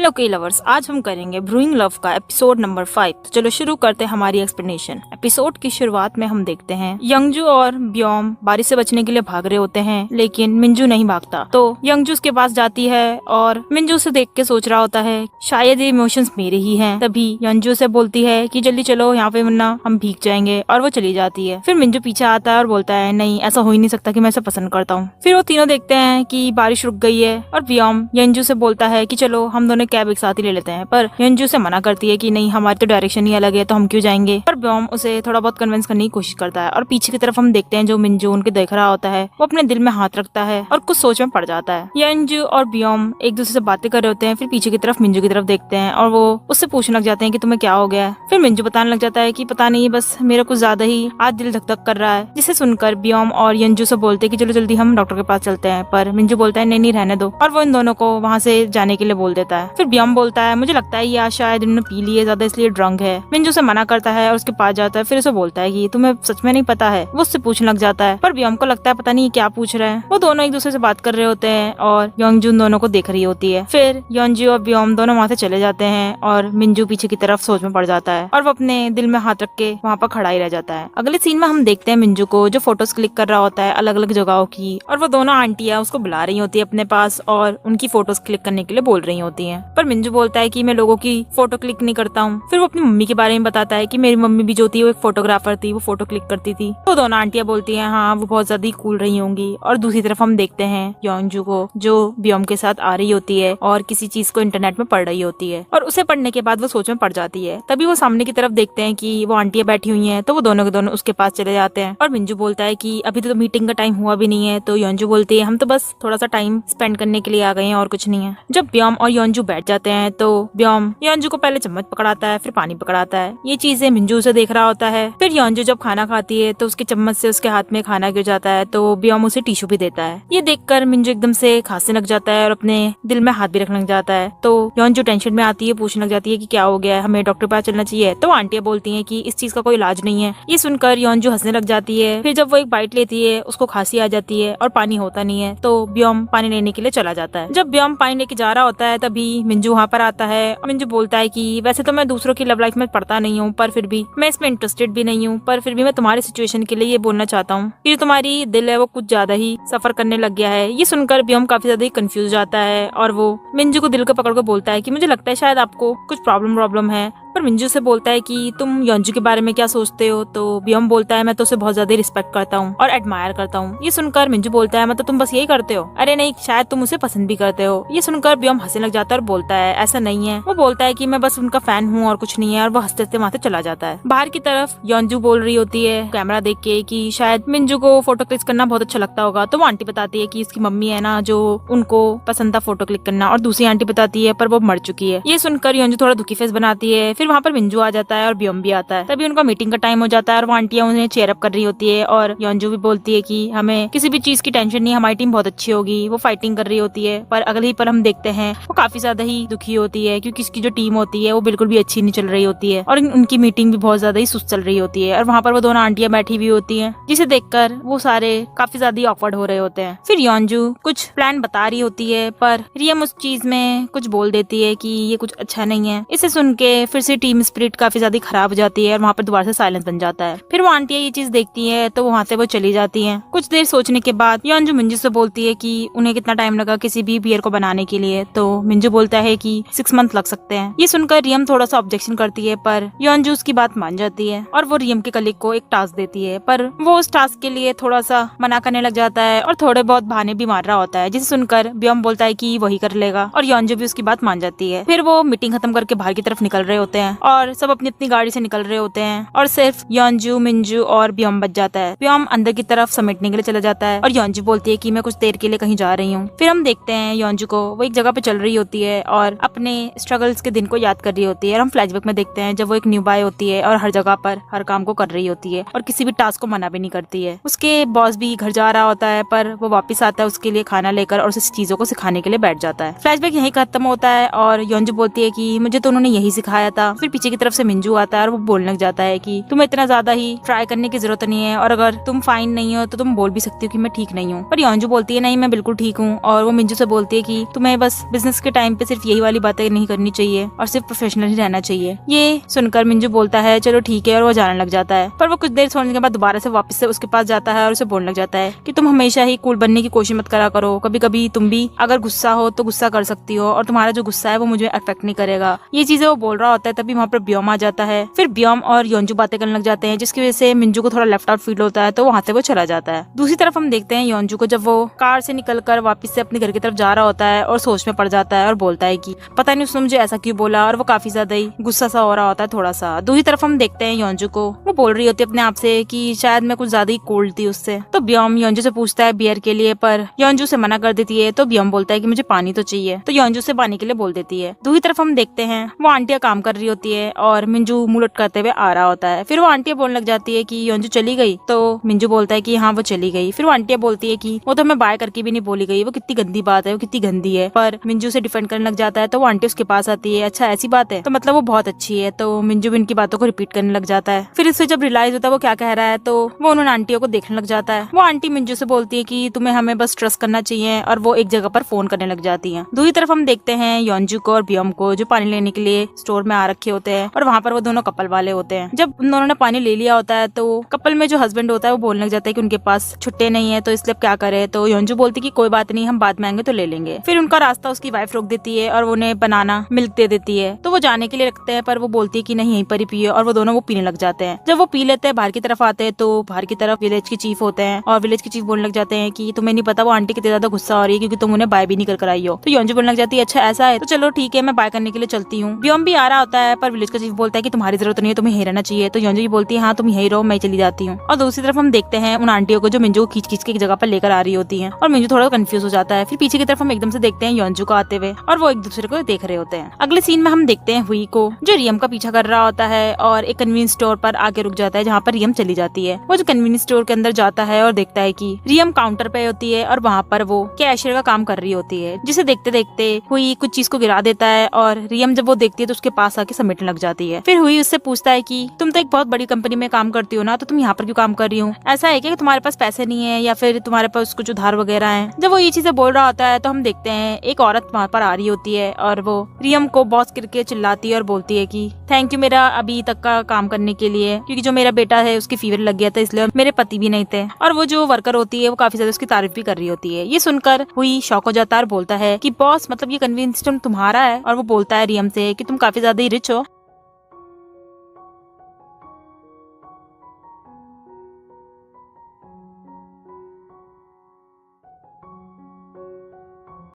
Hello के lovers, आज हम करेंगे ब्रूइंग लव का एपिसोड नंबर 5। तो चलो शुरू करते हैं हमारी एक्सप्लेनेशन। एपिसोड की शुरुआत में हम देखते हैं यंगजू और ब्योम बारिश से बचने के लिए भाग रहे होते हैं, लेकिन मिंजू नहीं भागता। तो यंगजू उसके पास जाती है और मिंजू उसे देख के सोच रहा होता है शायद ये इमोशंस मेरे ही हैं। तभी यंगजू से बोलती है कि जल्दी चलो यहाँ पे वरना हम भीग जाएंगे, और वो चली जाती है। फिर मिंजू पीछे आता है और बोलता है नहीं, ऐसा हो ही नहीं सकता कि मैं इसे पसंद करता हूँ। फिर वो तीनों देखते हैं कि बारिश रुक गई है और ब्योम यंगजू से बोलता है कि चलो हम दोनों कैब एक साथ ही ले लेते हैं, पर यंजू से मना करती है कि नहीं, हमारी तो डायरेक्शन ही अलग है तो हम क्यों जाएंगे। पर ब्योम उसे थोड़ा बहुत कन्विंस करने की कोशिश करता है और पीछे की तरफ हम देखते हैं जो मिंजू उनके देख रहा होता है वो अपने दिल में हाथ रखता है और कुछ सोच में पड़ जाता है। यंजू और ब्योम एक दूसरे से बातें कर रहे होते हैं। फिर पीछे की तरफ मिंजू की तरफ देखते हैं और वो उससे पूछने लग जाते हैं कि तुम्हें क्या हो गया है। फिर मिंजू बताने लग जाता है कि पता नहीं, बस मेरा कुछ ज्यादा ही आज दिल धक धक कर रहा है। जिसे सुनकर ब्योम और यंजू से बोलते हैं कि चलो जल्दी हम डॉक्टर के पास चलते हैं, पर मिंजू बोलता है नहीं नहीं रहने दो, और वो इन दोनों को वहाँ से जाने के लिए बोल देता है। फिर ब्योम बोलता है मुझे लगता है ये शायद इन्होंने पी ली है ज्यादा, इसलिए ड्रंक है। मिंजू से मना करता है और उसके पास जाता है। फिर उसे बोलता है कि तुम्हें सच में नहीं पता है। वो उससे पूछने लग जाता है, पर ब्योम को लगता है पता नहीं क्या पूछ रहे हैं। वो दोनों एक दूसरे से बात कर रहे होते हैं और यंजू दोनों को देख रही होती है। फिर यंजू और ब्योम दोनों वहाँ से चले जाते हैं और मिंजू पीछे की तरफ सोच में पड़ जाता है और वो अपने दिल में हाथ रख के वहाँ पर खड़ा ही रह जाता है। अगले सीन में हम देखते हैं मिंजू को जो फोटोज क्लिक कर रहा होता है अलग अलग जगहों की, और वो दोनों आंटियां उसको बुला रही होती है अपने पास और उनकी फोटोज क्लिक करने के लिए बोल रही होती है। पर मिंजू बोलता है कि मैं लोगों की फोटो क्लिक नहीं करता हूँ। फिर वो अपनी मम्मी के बारे में बताता है कि मेरी मम्मी भी जो थी वो एक फोटोग्राफर थी, वो फोटो क्लिक करती थी। तो दोनों आंटियां बोलती हैं हाँ वो बहुत ज्यादा कूल रही होंगी। और दूसरी तरफ हम देखते हैं यंजू को जो ब्योम के साथ आ रही होती है और किसी चीज को इंटरनेट में पढ़ रही होती है, और उसे पढ़ने के बाद वो सोच में पड़ जाती है। तभी वो सामने की तरफ देखते हैं कि वो आंटियां बैठी हुई है, तो वो दोनों के दोनों उसके पास चले जाते हैं। और मिंजू बोलता है कि अभी तो मीटिंग का टाइम हुआ भी नहीं है। तो यंजू बोलती है हम तो बस थोड़ा सा टाइम स्पेंड करने के लिए आ गए हैं और कुछ नहीं है। जब ब्योम और यंजू बैठ जाते हैं तो ब्योम यंजू को पहले चम्मच पकड़ाता है, फिर पानी पकड़ाता है। ये चीजें मिंजू से देख रहा होता है। फिर यंजू जब खाना खाती है तो उसके चम्मच से उसके हाथ में खाना गिर जाता है, तो ब्योम उसे टिश्यू भी देता है। ये देखकर मिंजू एकदम से खांसने लग जाता है और अपने दिल में हाथ भी रखने लग जाता है। तो यंजू टेंशन में आती है, पूछने लग जाती है कि क्या हो गया है, हमें डॉक्टर के पास चलना चाहिए। तो आंटियां बोलती है कि इस चीज का कोई इलाज नहीं है। ये सुनकर यंजू हंसने लग जाती है। फिर जब वो एक बाइट लेती है उसको खांसी आ जाती है और पानी होता नहीं है, तो ब्योम पानी लेने के लिए चला जाता है। जब ब्योम पानी लेके जा रहा होता है तभी मिंजू वहाँ पर आता है और मिंजू बोलता है कि वैसे तो मैं दूसरों की लव लाइफ में पढ़ता नहीं हूँ, पर फिर भी मैं इसमें इंटरेस्टेड भी नहीं हूँ, पर फिर भी मैं तुम्हारी सिचुएशन के लिए ये बोलना चाहता हूँ कि जो तुम्हारी दिल है वो कुछ ज्यादा ही सफर करने लग गया है। ये सुनकर ब्योम काफी ज्यादा कंफ्यूज जाता है और वो मिंजू को दिल को पकड़ कर बोलता है कि मुझे लगता है शायद आपको कुछ प्रॉब्लम है। पर मिंजू से बोलता है कि तुम यंजू के बारे में क्या सोचते हो। तो ब्योम बोलता है मैं तो उसे बहुत ज्यादा रिस्पेक्ट करता हूँ और एडमायर करता हूँ। ये सुनकर मिंजू बोलता है मतलब तुम बस यही करते हो, अरे नहीं शायद तुम उसे पसंद भी करते हो। ये सुनकर ब्योम हंसने लग जाता है और बोलता है ऐसा नहीं है। वो बोलता है कि मैं बस उनका फैन हूँ और कुछ नहीं है, और वो हंसते हंसते वहाँ से चला जाता है। बाहर की तरफ यंजू बोल रही होती है कैमरा देख के कि शायद मिंजू को फोटो क्लिक करना बहुत अच्छा लगता होगा। तो वो आंटी बताती है कि उसकी मम्मी है ना जो उनको पसंद था फोटो क्लिक करना, और दूसरी आंटी बताती है पर वो मर चुकी है। ये सुनकर यंजू थोड़ा दुखी फेस बनाती है। फिर वहाँ पर मिंजू आ जाता है और ब्योम भी आता है। तभी उनका मीटिंग का टाइम हो जाता है और वो आंटियां उन्हें चेयर अप कर रही होती है, और यंजू भी बोलती है कि हमें किसी भी चीज की टेंशन नहीं, हमारी टीम बहुत अच्छी होगी। वो फाइटिंग कर रही होती है, पर अगले ही पर हम देखते हैं वो काफी ज्यादा ही दुखी होती है क्योंकि इसकी जो टीम होती है वो बिल्कुल भी अच्छी नहीं चल रही होती है और उनकी मीटिंग भी बहुत ज्यादा ही सुस्त चल रही होती है। और वहाँ पर वो दोनों आंटियां बैठी हुई होती है, जिसे देखकर वो सारे काफी ज्यादा ऑकवर्ड हो रहे होते हैं। फिर यंजू कुछ प्लान बता रही होती है, पर रियम उस चीज में कुछ बोल देती है कि ये कुछ अच्छा नहीं है। इसे सुन के फिर से टीम स्पिरिट काफी ज्यादा खराब हो जाती है और वहाँ पर दोबारा से साइलेंस बन जाता है। फिर वो आंटियां ये चीज देखती है तो वहाँ से वो चली जाती हैं। कुछ देर सोचने के बाद यंजू मिंजू से बोलती है कि उन्हें कितना टाइम लगा किसी भी बियर को बनाने के लिए। तो मिंजू बोलता है कि 6 मंथ लग सकते हैं। ये सुनकर रियम थोड़ा सा ऑब्जेक्शन करती है, पर यंजू उसकी बात मान जाती है और वो रियम के कलीग को एक टास्क देती है, पर वो उस टास्क के लिए थोड़ा सा मना करने लग जाता है और थोड़े बहुत बहाने भी मार रहा होता है, जिसे सुनकर ब्योम बोलता है कि वही कर लेगा, और यंजू भी उसकी बात मान जाती है। फिर वो मीटिंग खत्म करके बाहर की तरफ निकल रहे होते हैं और सब अपनी अपनी गाड़ी से निकल रहे होते हैं और सिर्फ यंजू मिंजू और ब्योम बच जाता है। ब्योम अंदर की तरफ समेटने के लिए चला जाता है और यंजू बोलती है कि मैं कुछ देर के लिए कहीं जा रही हूँ। फिर हम देखते हैं यंजू को वो एक जगह पे चल रही होती है और अपने स्ट्रगल्स के दिन को याद कर रही होती है, और हम फ्लैशबैक में देखते हैं जब वो एक न्यू बॉय होती है और हर जगह पर हर काम को कर रही होती है और किसी भी टास्क को मना भी नहीं करती है। उसके बॉस भी घर जा रहा होता है, पर वो वापस आता है उसके लिए खाना लेकर और उसे चीजों को सिखाने के लिए बैठ जाता है। फ्लैशबैक यही खत्म होता है और यंजू बोलती है कि मुझे तो उन्होंने यही सिखाया था फिर पीछे की तरफ से मिंजू आता है और वो बोलने लग जाता है कि तुम्हें इतना ज्यादा ही ट्राई करने की जरूरत नहीं है, और अगर तुम फाइन नहीं हो तो तुम बोल भी सकती हो कि मैं ठीक नहीं हूँ। पर योंजू बोलती है नहीं मैं बिल्कुल ठीक हूँ, और वो मिंजू से बोलती है कि तुम्हें बस बिजनेस के टाइम पे सिर्फ यही वाली बातें नहीं करनी चाहिए और सिर्फ प्रोफेशनल ही रहना चाहिए। ये सुनकर मिंजू बोलता है चलो ठीक है, और वो जाने लग जाता है। पर वो कुछ देर सोचने के बाद दोबारा से वापस से उसके पास जाता है और उसे बोलने लग जाता है कि तुम हमेशा ही कूल बनने की कोशिश मत करा करो, कभी कभी तुम भी अगर गुस्सा हो तो गुस्सा कर सकती हो, और तुम्हारा जो गुस्सा है वो मुझे अफेक्ट नहीं करेगा। ये चीजें वो बोल रहा होता है, तभी वहाँ पर ब्योम आ जाता है। फिर ब्योम और योंजू बातें करने लग जाते हैं, जिसकी वजह से मिंजू को थोड़ा लेफ्ट आउट फील होता है, तो वहाँ से वो चला जाता है। दूसरी तरफ हम देखते हैं योंजू को जब वो कार से निकलकर वापस से अपने घर की तरफ जा रहा होता है और सोच में पड़ जाता है और बोलता है कि पता नहीं उसने मुझे ऐसा क्यों बोला, और वो काफी ज्यादा ही गुस्सा सा हो रहा होता है थोड़ा सा। दूसरी तरफ हम देखते हैं योंजू को, वो बोल रही होती है अपने आप से कि शायद मैं कुछ ज्यादा ही कोल्ड थी उससे। तो ब्योम योंजू से पूछता है बियर के लिए, पर योंजू से मना कर देती है। तो ब्योम बोलता है कि मुझे पानी तो चाहिए, तो योंजू से पानी के लिए बोल देती है। दूसरी तरफ हम देखते हैं वो आंटियां काम कर रही होती है और मिंजू मुंह लटकाते हुए आ रहा होता है। फिर वो आंटियां बोलने लग जाती है कि योंजू चली गई, तो मिंजू बोलता है कि हाँ वो चली गई। फिर वो आंटियां बोलती है कि वो तो हमें बाय करके भी नहीं बोली गई, वो कितनी गंदी बात है, वो कितनी गंदी है। पर मिंजू से डिफेंड करने लग जाता है, तो वो आंटी उसके पास आती है, अच्छा ऐसी बात है तो मतलब वो बहुत अच्छी है। तो मिंजू भी इनकी बातों को रिपीट करने लग जाता है। फिर इससे जब रियलाइज होता है वो क्या कह रहा है, तो वो उन्होंने आंटियों को देखने लग जाता है। वो आंटी मिंजू से बोलती है कि तुम्हें हमें बस ट्रस्ट करना चाहिए, और वो एक जगह पर फोन करने लग जाती है। दूसरी तरफ हम देखते हैं योंजू को और ब्योम को, जो पानी लेने के लिए स्टोर में आ रखे होते हैं, और वहाँ पर वो दोनों कपल वाले होते हैं। जब उन दोनों ने पानी ले लिया होता है, तो कपल में जो हस्बैंड होता है वो बोलने लग जाता है कि उनके पास छुट्टे नहीं है, तो इसलिए क्या करे। तो योंजू बोलती कि कोई बात नहीं, हम बाद में आएंगे तो ले लेंगे। फिर उनका रास्ता उसकी वाइफ रोक देती है और वो उन्हें बनाना मिल्क दे देती है, तो वो जाने के लिए रखते हैं, पर वो बोलती है कि नहीं यहीं पर ही पियो, और वो दोनों वो पीने लग जाते हैं। जब वो पी लेते हैं बाहर की तरफ आते हैं, तो बाहर की तरफ विलेज के चीफ होते हैं, और विलेज के चीफ बोलने लग जाते हैं कि तुम्हें नहीं पता वो आंटी कितनी ज्यादा गुस्सा हो रही है क्योंकि तुम उन्हें बाय भी नहीं कर आई हो। तो योंजू बोलने लग जाती है अच्छा ऐसा है, तो चलो ठीक है मैं बाय करने के लिए चलती हूँ। ब्योम भी आ रहा होता है, पर विलेज का चीफ बोलता है कि तुम्हारी जरूरत नहीं है, तुम्हें यहीं रहना चाहिए। तो योंजू बोलती है हाँ तुम यहीं रहो, मैं चली जाती हूँ। और दूसरी तरफ हम देखते हैं उन आंटियों को जो मिंजू को खींच खींच के एक जगह पर लेकर आ रही होती है, और मिंजू थोड़ा कंफ्यूज हो जाता है। फिर पीछे की तरफ हम एकदम से देखते हैं योंजू को आते हुए, और वो एक दूसरे को देख रहे होते हैं। अगले सीन में हम देखते हैं हुई को, जो रियम का पीछा कर रहा होता है और एक कन्वीनियंस स्टोर पर आके रुक जाता है, जहाँ पर रियम चली जाती है। वो जो कन्वीनियंस स्टोर के अंदर जाता है और देखता है कि रियम काउंटर पे होती है, और वहाँ पर वो कैशियर का काम कर रही होती है, जिसे देखते देखते हुई कुछ चीज को गिरा देता है, और रियम जब वो देखती है तो उसके पास आके समेटने लग जाती है। फिर हुई उससे पूछता है कि तुम तो एक बहुत बड़ी कंपनी में काम करती हो ना, तो तुम यहाँ पर क्यों काम कर रही हो? ऐसा है कि तुम्हारे पास पैसे नहीं है या फिर तुम्हारे पास कुछ उधार वगैरह है? जब वो ये चीजें बोल रहा होता है, तो हम देखते हैं एक औरत वहाँ पर आ रही होती है, और वो रियम को बॉस करके चिल्लाती है और बोलती है कि थैंक यू मेरा अभी तक का काम करने के लिए, क्योंकि जो मेरा बेटा है उसकी फीवर लग गया था, इसलिए मेरे पति भी नहीं थे। और वो जो वर्कर होती है वो काफी ज्यादा उसकी तारीफ भी कर रही होती है। ये सुनकर हुई शॉक हो जाता है और बोलता है कि बॉस मतलब ये कन्वीनियंस स्टोर तुम्हारा है? और वो बोलता है रियम से कि तुम काफी ज्यादा ही रिच हो।